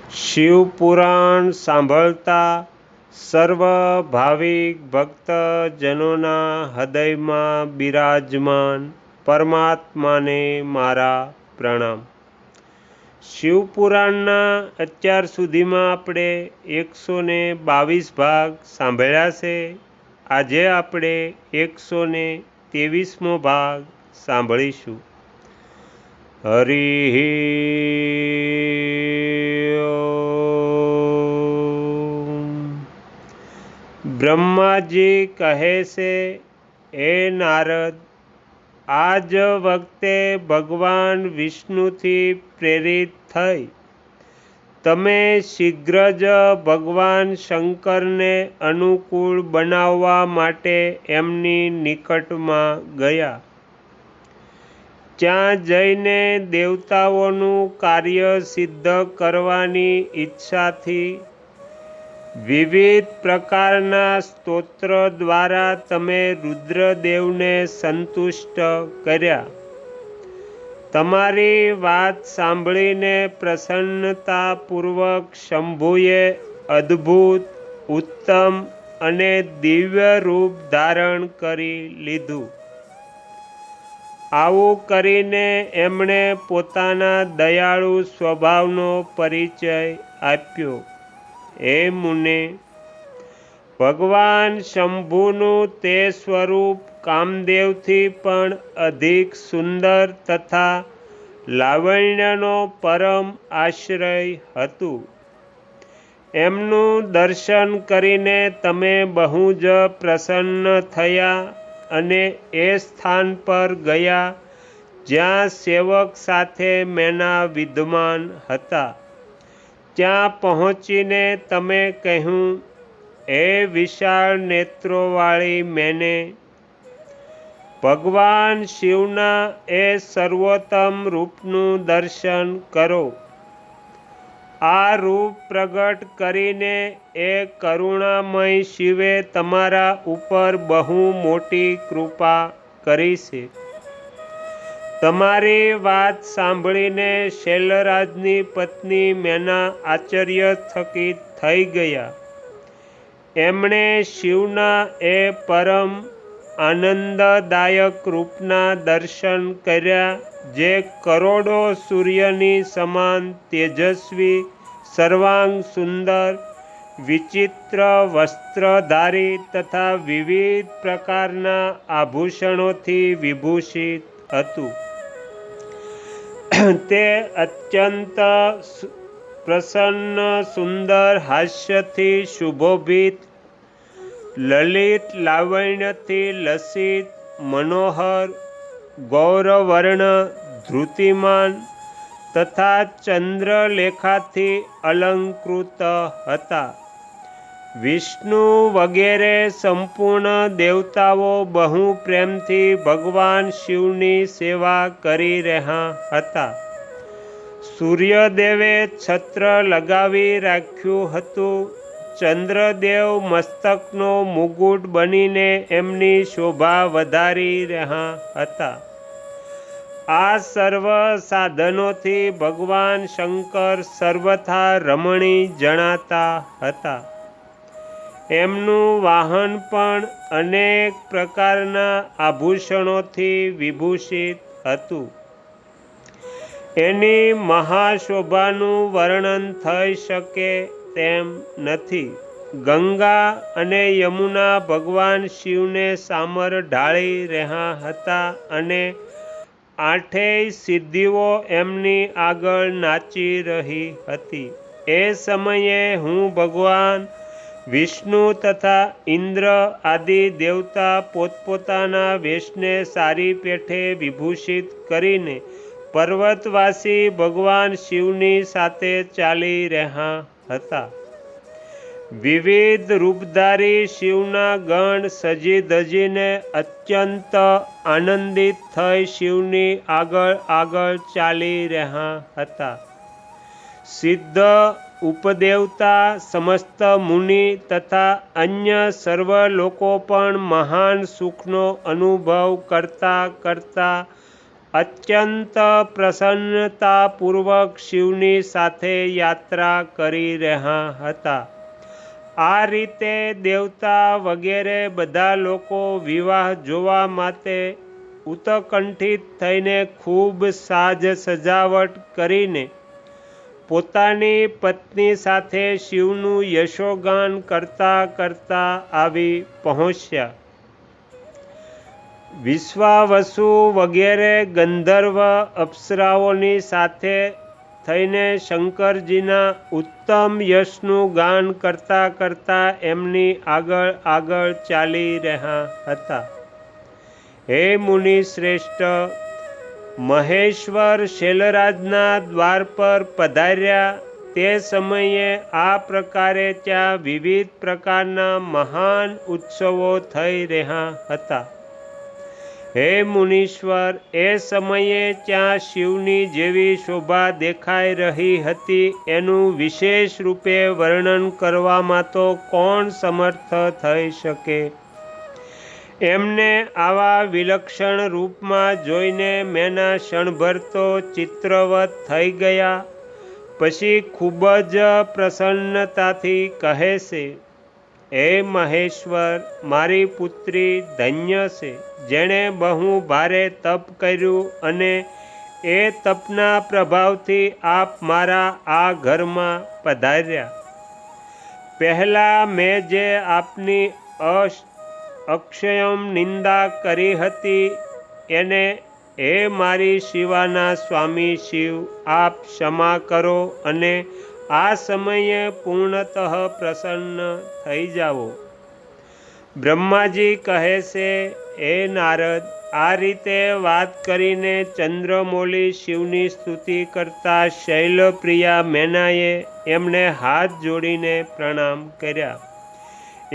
શિવપુરાણ સાંભળતા સર્વ ભાવિક ભક્તજનોના હૃદયમાં બિરાજમાન પરમાત્માને મારા પ્રણામ। શિવપુરાણના અત્યાર સુધીમાં આપણે 122 ભાગ સાંભળ્યા છે। આજે આપણે 123મો ભાગ સાંભળીશું। હરિ બ્રહ્માજી કહે છે, હે નારદ, આજ વખતે ભગવાન વિષ્ણુથી પ્રેરિત થઈ તમે શીઘ્ર જ ભગવાન શંકરને અનુકૂળ બનાવવા માટે એમની નિકટમાં ગયા। ત્યાં જઈને દેવતાઓનું કાર્ય સિદ્ધ કરવાની ઈચ્છાથી વિવિધ પ્રકારના સ્તોત્ર દ્વારા તમે રુદ્રદેવને સંતુષ્ટ કર્યા। તમારી વાત સાંભળીને પ્રસન્નતાપૂર્વક શંભુએ અદ્ભુત, ઉત્તમ અને દિવ્ય રૂપ ધારણ કરી લીધું। આવું કરીને એમણે પોતાના દયાળુ સ્વભાવનો પરિચય આપ્યો। હે મુને, ભગવાન શંભુનું તે સ્વરૂપ કામદેવથી પણ અધિક સુંદર તથા લાવણ્યનો પરમ આશ્રય હતું। એમનું દર્શન કરીને તમે બહુ જ પ્રસન્ન થયા અને એ સ્થાન પર ગયા જ્યાં સેવક સાથે મેના વિદ્યમાન હતા। ત્યાં પહોંચીને તમે કહ્યું, હે વિશાળ નેત્રોવાળી મેને, ભગવાન શિવના એ સર્વોત્તમ રૂપનું દર્શન કરો। આ રૂપ પ્રગટ કરીને એ કરુણામય શિવે તમારા ઉપર બહુ મોટી કૃપા કરી છે। તમારી વાત સાંભળીને શૈલરાજની પત્ની મેના આશ્ચર્યચકિત થઈ ગયા। એમણે શિવના એ પરમ આનંદદાયક રૂપના દર્શન કર્યા જે કરોડો સૂર્યની સમાન તેજસ્વી, સર્વાંગ સુંદર, વિચિત્ર વસ્ત્રધારી તથા વિવિધ પ્રકારના આભૂષણોથી વિભૂષિત હતું। તે અત્યંત પ્રસન્ન, સુંદર હાસ્યથી શુભોભિત, લલિત લાવણ્યથી લસિત, મનોહર, ગૌરવર્ણ, ધૃતિમાન તથા ચંદ્રલેખાથી અલંકૃત હતા। વિષ્ણુ વગેરે સંપૂર્ણ દેવતાઓ બહુ પ્રેમથી ભગવાન શિવની સેવા કરી રહ્યા હતા। સૂર્યદેવે છત્ર લગાવી રાખ્યું હતું। ચંદ્રદેવ મસ્તકનો મુગુટ બનીને એમની શોભા વધારી રહ્યા હતા। આ સર્વ સાધનોથી ભગવાન શંકર સર્વથા રમણી જણાતા હતા। એમનું વાહન પણ અનેક પ્રકારના આભૂષણોથી વિભૂષિત હતું। એની મહાશોભાનું વર્ણન થઈ શકે તેમ નથી। ગંગા અને યમુના ભગવાન શિવને સામર ઢાળી રહ્યા હતા અને આઠેય સિદ્ધિઓ એમની આગળ નાચી રહી હતી। એ સમયે હું ભગવાન વિષ્ણુ તથા ઇન્દ્ર આદિ દેવતા પોતપોતાના વેશને સારી પેઠે વિભૂષિત કરીને પર્વતવાસી ભગવાન શિવની સાથે ચાલી રહ્યા હતા। વિવિધ રૂપધારી શિવના ગણ સજી ધજીને અત્યંત આનંદિત થઈ શિવની આગળ આગળ ચાલી રહ્યા હતા। સિદ્ધ, ઉપદેવતા, સમસ્ત મુનિ તથા અન્ય સર્વ લોકો પણ મહાન સુખનો અનુભવ કરતા કરતા અત્યંત પ્રસન્નતાપૂર્વક શિવની સાથે યાત્રા કરી રહ્યા હતા. આ રીતે દેવતા વગેરે બધા લોકો વિવાહ જોવા માટે ઉત્કંઠિત થઈને ખૂબ સાજ સજાવટ કરીને પોતાની પત્ની સાથે શિવનું યશોગાન કરતા કરતા આવી પહોંચ્યા. વિશ્વાવસુ વગેરે ગંધર્વ અપ્સરાઓની સાથે થઈને શંકરજીના ઉત્તમ યશનું ગાન કરતા કરતા એમની આગળ આગળ ચાલી રહ્યા હતા. હે મુનિ શ્રેષ્ઠ, મહેશ્વર શૈલરાજના દ્વાર પર પધાર્યા તે સમયે આ પ્રકારે ત્યાં વિવિધ પ્રકારના મહાન ઉત્સવો થઈ રહ્યા હતા. હે મુનીશ્વર, એ સમયે ત્યાં શિવની જેવી શોભા દેખાઈ રહી હતી એનું વિશેષ રૂપે વર્ણન કરવામાં તો કોણ સમર્થ થઈ શકે? એમને આવા વિલક્ષણ રૂપમાં જોઈને મેના ક્ષણભર તો ચિત્રવત થઈ ગયા. પછી ખૂબ જ પ્રસન્નતાથી કહે છે, હે મહેશ્વર, મારી પુત્રી ધન્ય છે, જેણે બહુ ભારે તપ કર્યું અને એ તપના પ્રભાવથી આપ મારા આ ઘરમાં પધાર્યા. પહેલાં મેં જે આપની અક્ષયમ નિંદા કરી હતી એને હે મારી શિવાના સ્વામી શિવ, આપ ક્ષમા કરો અને આ સમયે પૂર્ણતઃ પ્રસન્ન થઈ જાઓ. બ્રહ્માજી કહે છે, હે નારદ, આ રીતે વાત કરીને ચંદ્રમૌલી શિવની સ્તુતિ કરતા શૈલપ્રિયા મેનાએ એમને હાથ જોડીને પ્રણામ કર્યા.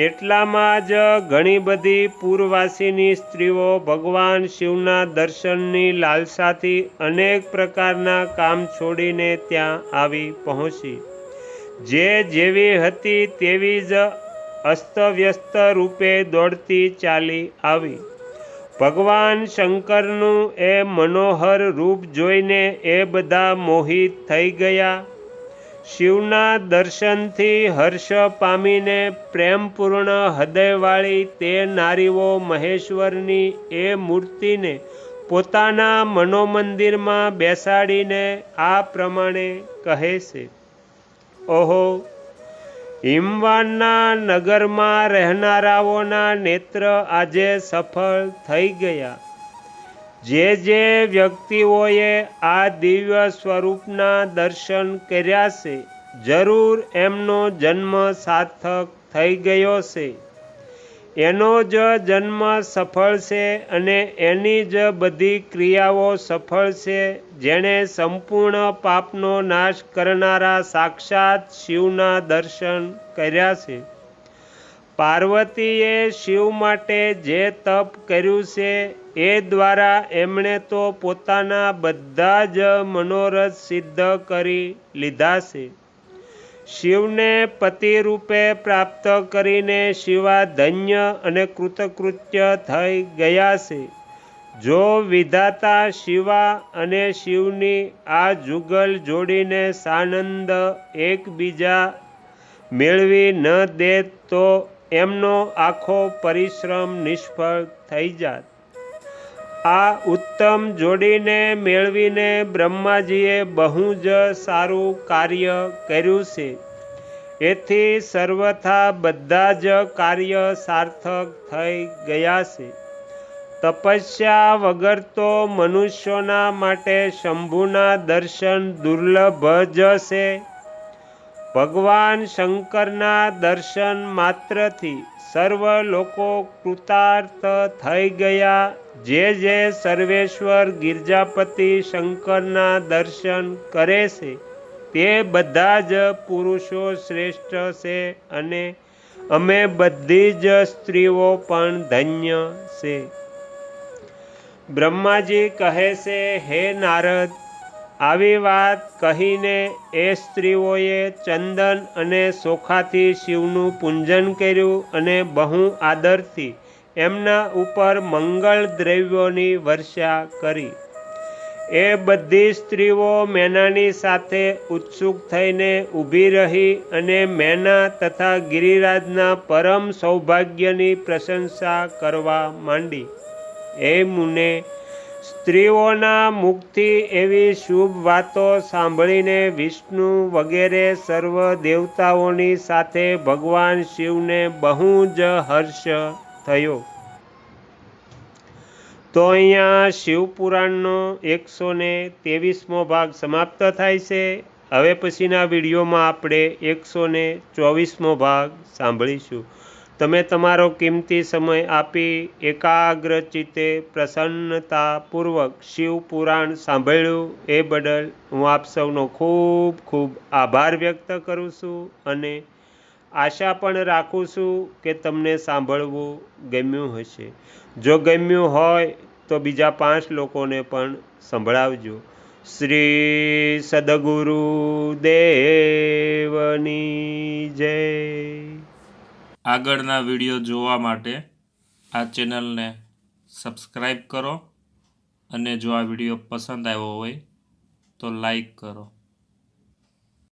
એટલામાં જ ઘણી બધી પૂરવાસીની સ્ત્રીઓ ભગવાન શિવના દર્શનની લાલસાથી અનેક પ્રકારના કામ છોડીને ત્યાં આવી પહોંચી. જે જેવી હતી તેવી જ અસ્તવ્યસ્ત રૂપે દોડતી ચાલી આવી. ભગવાન શંકરનું એ મનોહર રૂપ જોઈને એ બધા મોહિત થઈ ગયા. શિવના દર્શનથી હર્ષ પામીને પ્રેમપૂર્ણ હૃદયવાળી તે નારીઓ મહેશ્વરની એ મૂર્તિને પોતાના મનોમંદિરમાં બેસાડીને આ પ્રમાણે કહે છે, ઓહો, હિમવાનના નગરમાં રહેનારાઓના નેત્ર આજે સફળ થઈ ગયા. જે વ્યક્તિઓએ આ દિવ્ય સ્વરૂપના દર્શન કર્યા છે, જરૂર એમનો જન્મ સાર્થક થઈ ગયો છે. એનો જ જન્મ સફળ છે અને એની જ બધી ક્રિયાઓ સફળ છે. જેણે સંપૂર્ણ પાપનો નાશ કરનારા સાક્ષાત શિવના દર્શન કર્યા છે. પાર્વતીએ શિવ માટે જે તપ કર્યું છે એ દ્વારા એમણે તો પોતાના બધા જ મનોરથ સિદ્ધ કરી લીધા છે. શિવને પતિ રૂપે પ્રાપ્ત કરીને શિવા ધન્ય અને કૃતકૃત્ય થઈ ગયા છે. જો વિધાતા શિવા અને શિવની આ જુગલ જોડીને સાનંદ એકબીજા મેળવી ન દે તો એમનો આખો પરિશ્રમ નિષ્ફળ થઈ જાત. આ ઉત્તમ જોડીને મેળવીને બ્રહ્માજીએ બહુ જ સારું કાર્ય કર્યું છે. એથી સર્વથા બધા જ કાર્ય સાર્થક થઈ ગયા છે. તપસ્યા વગર તો મનુષ્યોના માટે શંભુના દર્શન દુર્લભ જ છે. ભગવાન શંકરના દર્શન માત્રથી સર્વ લોકો કૃતાર્થ થઈ ગયા. જે સર્વેશ્વર ગિરજાપતિ શંકરના દર્શન કરે છે તે બધા જ પુરુષો શ્રેષ્ઠ છે અને અમે બધી જ સ્ત્રીઓ પણ ધન્ય છે. બ્રહ્માજી કહે છે, હે નારદ, આવી વાત કહીને એ સ્ત્રીઓએ ચંદન અને ચોખાથી શિવનું પૂજન કર્યું અને બહુ આદરથી એમના ઉપર મંગળ દ્રવ્યોની વર્ષા કરી. એ બધી સ્ત્રીઓ મેનાની સાથે ઉત્સુક થઈને ઊભી રહી અને મેના તથા ગિરિરાજના પરમ સૌભાગ્યની પ્રશંસા કરવા માંડી. એ મુને, સ્ત્રીઓના મુખથી એવી શુભ વાતો સાંભળીને વિષ્ણુ વગેરે સર્વ દેવતાઓની સાથે ભગવાન શિવને બહુ જ હર્ષ થયો. તો અહીંયા શિવપુરાણનો 123મો ભાગ સમાપ્ત થાય છે. હવે પછીના વિડીયોમાં આપણે 124મો ભાગ સાંભળીશું. તમે તમારો કિંમતી સમય આપી એકાગ્રચિત્તે પ્રસન્નતાપૂર્વક શિવપુરાણ સાંભળ્યું એ બદલ હું આપ સૌનો ખૂબ ખૂબ આભાર વ્યક્ત કરું છું અને આશા પણ રાખું છું કે તમને સાંભળવું ગમ્યું હશે. જો ગમ્યું હોય તો બીજા 5 લોકોને પણ સંભળાવજો. શ્રી સદગુરુ દેવની જય. આગળના વિડીયો જોવા માટે આ ચેનલને સબસ્ક્રાઈબ કરો અને જો આ વિડીયો પસંદ આવ્યો હોય તો લાઈક કરો.